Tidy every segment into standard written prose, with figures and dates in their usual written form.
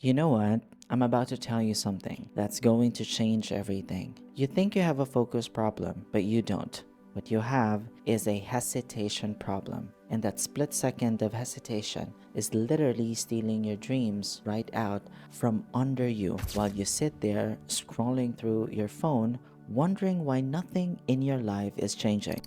You know what? I'm about to tell you something that's going to change everything. You think you have a focus problem, but you don't. What you have is a hesitation problem. And that split second of hesitation is literally stealing your dreams right out from under you while you sit there scrolling through your phone, wondering why nothing in your life is changing.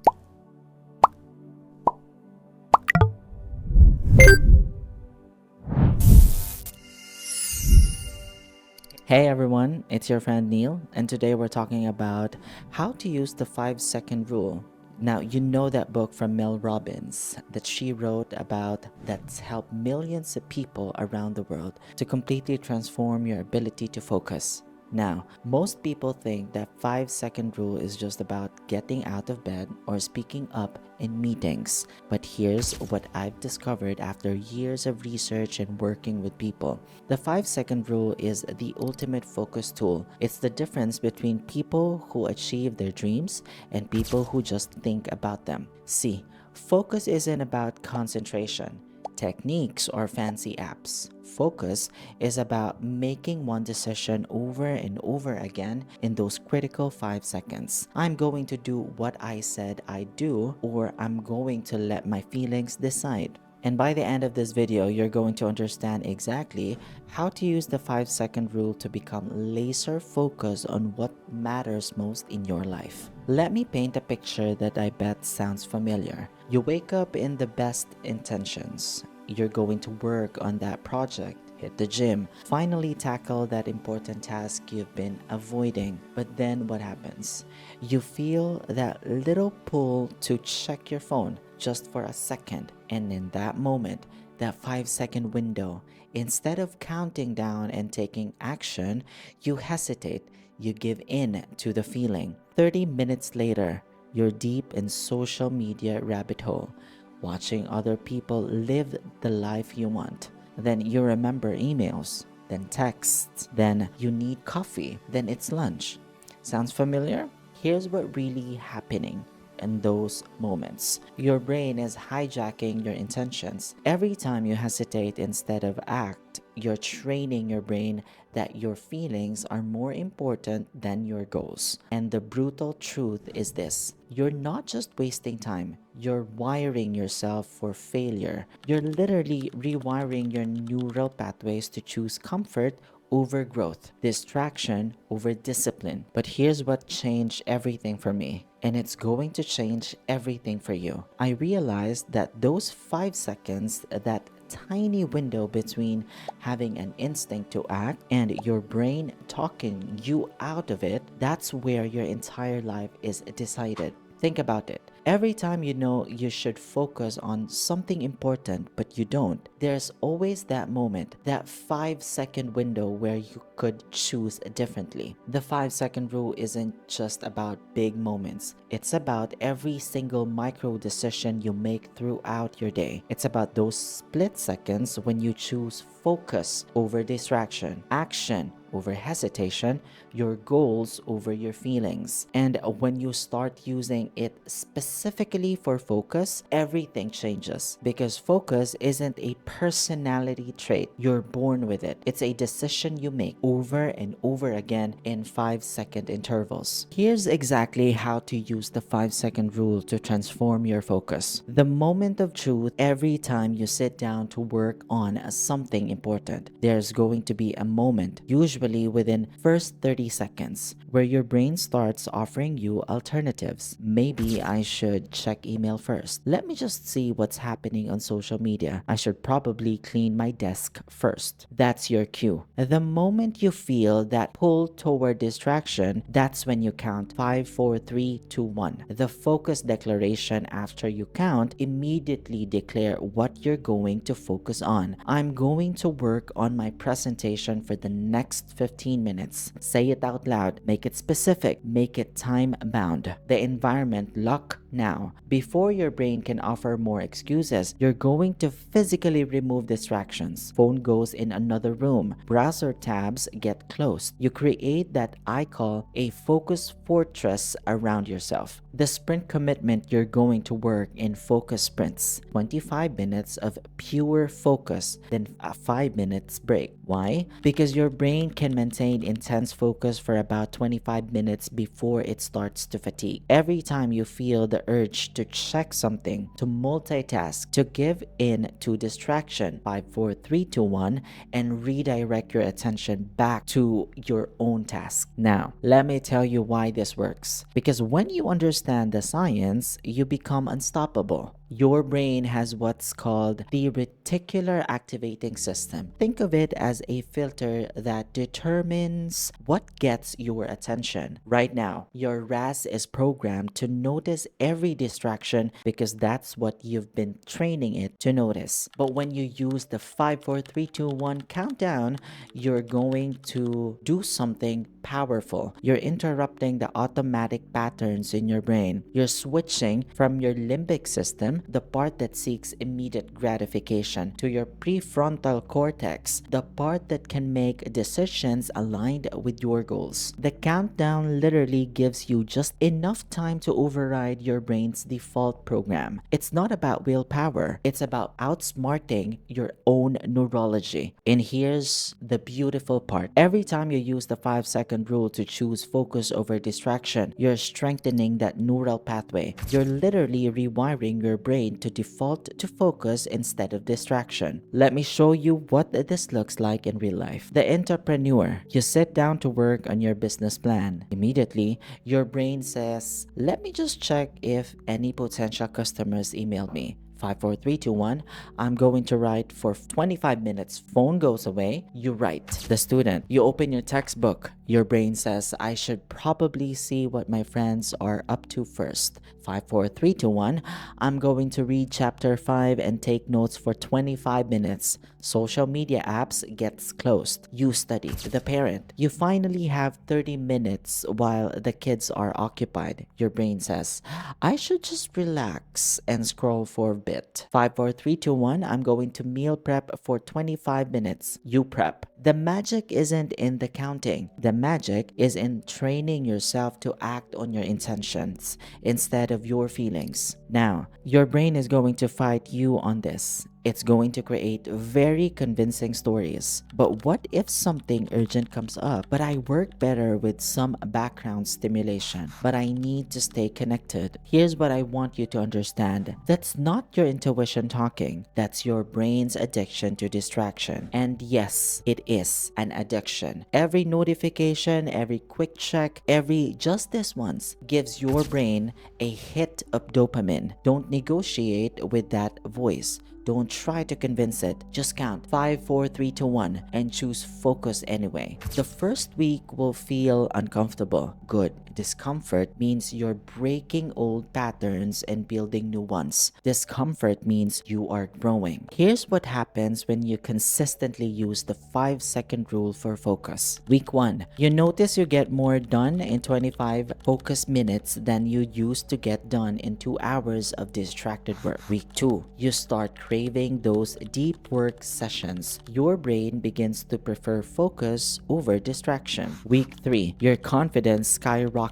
Hey everyone, it's your friend Neil, and today we're talking about how to use the 5-second rule. Now, you know that book from Mel Robbins that she wrote about that's helped millions of people around the world to completely transform your ability to focus. Now, most people think that 5-second rule is just about getting out of bed or speaking up in meetings. But here's what I've discovered after years of research and working with people. The 5-second rule is the ultimate focus tool. It's the difference between people who achieve their dreams and people who just think about them. See, focus isn't about concentration, techniques, or fancy apps. Focus is about making one decision over and over again in those critical 5 seconds. I'm going to do what I said I'd do, or I'm going to let my feelings decide. And by the end of this video, you're going to understand exactly how to use the 5-second rule to become laser focused on what matters most in your life. Let me paint a picture that I bet sounds familiar. You wake up in the best intentions. You're going to work on that project, hit the gym, finally tackle that important task you've been avoiding. But then what happens? You feel that little pull to check your phone just for a second. And in that moment, that 5-second window, instead of counting down and taking action, you hesitate. You give in to the feeling. 30 minutes later, you're deep in social media rabbit hole, watching other people live the life you want. Then you remember emails, then texts, then you need coffee, then it's lunch. Sounds familiar? Here's what really happening in those moments. Your brain is hijacking your intentions. Every time you hesitate instead of act, you're training your brain that your feelings are more important than your goals. And the brutal truth is this: you're not just wasting time, you're wiring yourself for failure. You're literally rewiring your neural pathways to choose comfort over growth, distraction over discipline. But here's what changed everything for me, and it's going to change everything for you. I realized that those 5 seconds, that tiny window between having an instinct to act and your brain talking you out of it, that's where your entire life is decided. Think about it. Every time you know you should focus on something important but you don't, there's always that moment, that 5-second window where you could choose differently. The 5-second rule isn't just about big moments. It's about every single micro decision you make throughout your day. It's about those split seconds when you choose focus over distraction, action over hesitation, your goals over your feelings. And when you start using it specifically for focus, everything changes, because focus isn't a personality trait. You're born with it. It's a decision you make over and over again in 5-second intervals. Here's exactly how to use the 5-second rule to transform your focus. The moment of truth: every time you sit down to work on something important, there's going to be a moment, usually within first 30 seconds, where your brain starts offering you alternatives. Maybe I should check email first. Let me just see what's happening on social media. I should probably clean my desk first. That's your cue. The moment you feel that pull toward distraction, that's when you count 5, 4, 3, 2, 1. The focus declaration after you count: immediately declare what you're going to focus on. I'm going to work on my presentation for the next 15 minutes. Say it out loud. Make it specific. Make it time bound. The environment: luck, Now, before your brain can offer more excuses, you're going to physically remove distractions. Phone goes in another room. Browser tabs get closed. You create that I call a focus fortress around yourself. The sprint commitment, you're going to work in focus sprints. 25 minutes of pure focus, then a 5 minutes break. Why? Because your brain can maintain intense focus for about 25 minutes before it starts to fatigue. Every time you feel the urge to check something, to multitask, to give in to distraction, 5, 4, 3, 2, 1, and redirect your attention back to your own task. Now, let me tell you why this works. Because when you understand the science, you become unstoppable. Your brain has what's called the reticular activating system. Think of it as a filter that determines what gets your attention. Right now, your RAS is programmed to notice every distraction because that's what you've been training it to notice. But when you use the 5, 4, 3, 2, 1 countdown, you're going to do something powerful. You're interrupting the automatic patterns in your brain. You're switching from your limbic system, the part that seeks immediate gratification, to your prefrontal cortex, the part that can make decisions aligned with your goals. The countdown literally gives you just enough time to override your brain's default program. It's not about willpower, it's about outsmarting your own neurology. And here's the beautiful part. Every time you use the 5-second rule to choose focus over distraction, you're strengthening that neural pathway. You're literally rewiring your brain to default to focus instead of distraction. Let me show you what this looks like in real life. The entrepreneur. You sit down to work on your business plan. Immediately, your brain says, let me just check if any potential customers emailed me. 5, 4, 3, 2, 1. I'm going to write for 25 minutes. Phone goes away. You write. The student. You open your textbook. Your brain says, I should probably see what my friends are up to first. 5, 4, 3, 2, 1. I'm going to read chapter 5 and take notes for 25 minutes. Social media apps gets closed. You study. The parent. You finally have 30 minutes while the kids are occupied. Your brain says, I should just relax and scroll for bit. 5, 4, 3, 2, 1. I'm going to meal prep for 25 minutes. You prep. The magic isn't in the counting. The magic is in training yourself to act on your intentions instead of your feelings. Now, your brain is going to fight you on this. It's going to create very convincing stories. But what if something urgent comes up, but I work better with some background stimulation, but I need to stay connected? Here's what I want you to understand. That's not your intuition talking. That's your brain's addiction to distraction. And yes, it is an addiction. Every notification, every quick check, every just this once gives your brain a hit of dopamine. Don't negotiate with that voice. Don't try to convince it. Just count 5, 4, 3, 2, 1 and choose focus anyway. The first week will feel uncomfortable. Good. Discomfort means you're breaking old patterns and building new ones. Discomfort means you are growing. Here's what happens when you consistently use the 5-second rule for focus. Week 1. You notice you get more done in 25 focus minutes than you used to get done in 2 hours of distracted work. Week 2. You start craving those deep work sessions. Your brain begins to prefer focus over distraction. Week 3. Your confidence skyrockets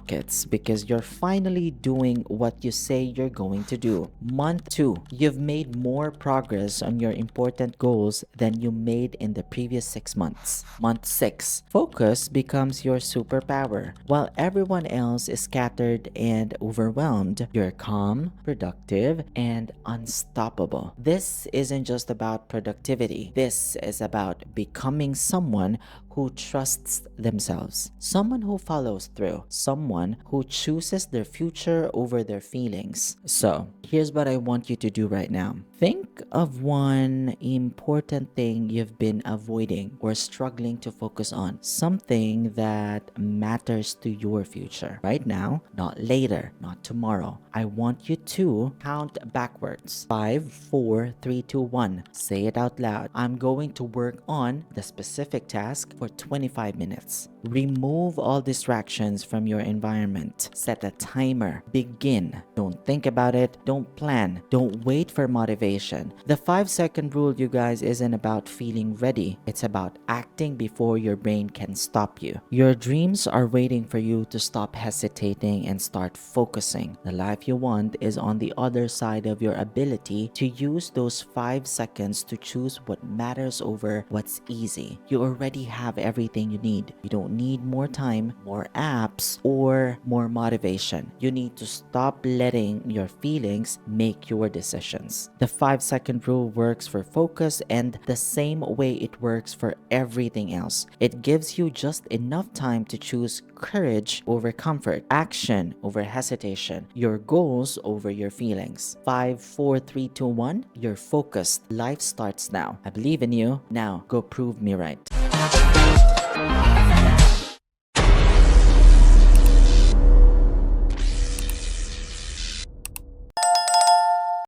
because you're finally doing what you say you're going to do. Month 2. You've made more progress on your important goals than you made in the previous 6 months. Month 6. Focus becomes your superpower. While everyone else is scattered and overwhelmed, you're calm, productive, and unstoppable. This isn't just about productivity. This is about becoming someone who trusts themselves, someone who follows through, someone who chooses their future over their feelings. So, here's what I want you to do right now. Think of one important thing you've been avoiding or struggling to focus on, something that matters to your future. Right now, not later, not tomorrow. I want you to count backwards. 5, 4, 3, 2, 1. Say it out loud. I'm going to work on the specific task for for 25 minutes. Remove all distractions from your environment. Set a timer. Begin. Don't think about it. Don't plan. Don't wait for motivation. The 5-second rule, you guys, isn't about feeling ready. It's about acting before your brain can stop you. Your dreams are waiting for you to stop hesitating and start focusing. The life you want is on the other side of your ability to use those 5 seconds to choose what matters over what's easy. You already have everything you need. You don't need more time, more apps, or more motivation. You need to stop letting your feelings make your decisions. The 5-second rule works for focus and the same way it works for everything else. It gives you just enough time to choose courage over comfort, action over hesitation, your goals over your feelings. 5, 4, 3, 2, 1. You're focused. Life starts now. I believe in you. Now, go prove me right.